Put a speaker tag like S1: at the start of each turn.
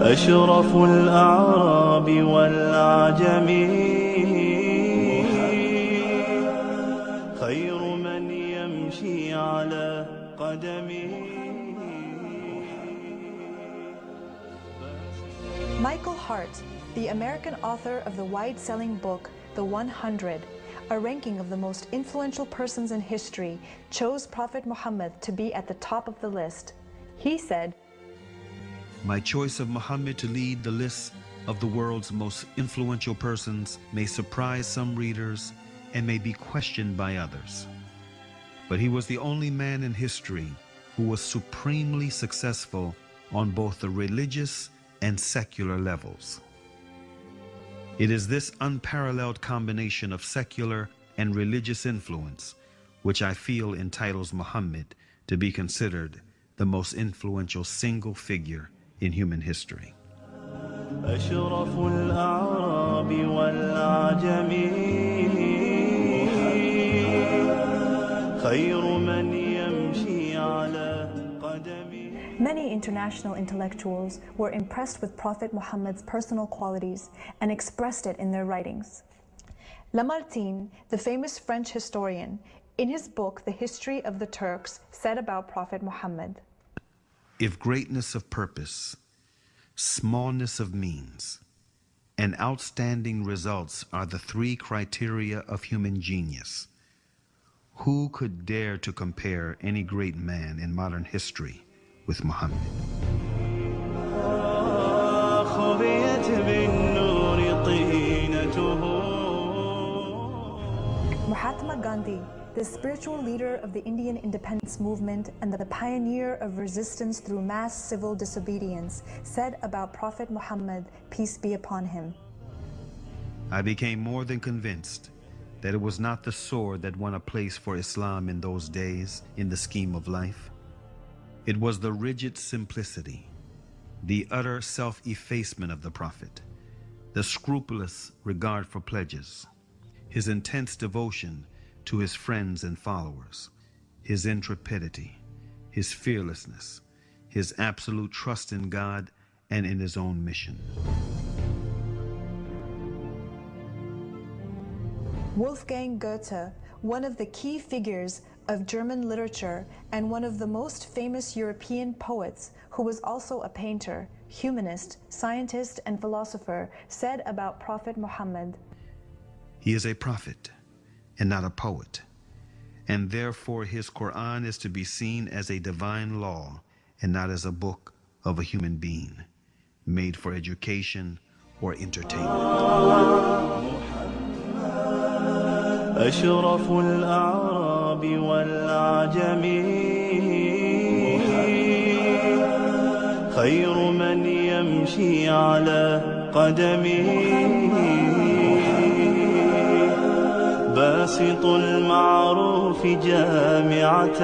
S1: أشرف الأعراب والعجم خير من يمشي على قدمه.
S2: Michael Hart, the American author of the wide-selling book The 100, a ranking of the most influential persons in history, chose Prophet Muhammad to be at the top of the list. He said,
S3: "My choice of Muhammad to lead the list of the world's most influential persons may surprise some readers and may be questioned by others. But he was the only man in history who was supremely successful on both the religious and secular levels. It is this unparalleled combination of secular and religious influence which I feel entitles Muhammad to be considered the most influential single figure in human history."
S1: أشرف الأعراب والعجم خير من يمشي على قدمه.
S2: Many international intellectuals were impressed with Prophet Muhammad's personal qualities and expressed it in their writings. Lamartine, the famous French historian, in his book The History of the Turks, said about Prophet Muhammad,
S3: "If greatness of purpose, smallness of means, and outstanding results are the three criteria of human genius, who could dare to compare any great man in modern history with Muhammad?"
S2: Mahatma Gandhi, the spiritual leader of the Indian independence movement and the pioneer of resistance through mass civil disobedience, said about Prophet Muhammad, peace be upon him,
S3: "I became more than convinced that it was not the sword that won a place for Islam in those days in the scheme of life. It was the rigid simplicity, the utter self-effacement of the Prophet, the scrupulous regard for pledges, his intense devotion to his friends and followers, his intrepidity, his fearlessness, his absolute trust in God and in his own mission."
S2: Wolfgang Goethe, one of the key figures of German literature and one of the most famous European poets, who was also a painter, humanist, scientist, and philosopher, said about Prophet Muhammad,
S3: "He is a prophet and not a poet, and therefore his Quran is to be seen as a divine law and not as a book of a human being, made for education or entertainment."
S1: أشرف الأعراب والعجم خير من يمشي على قدمه باسط المعروف جامعة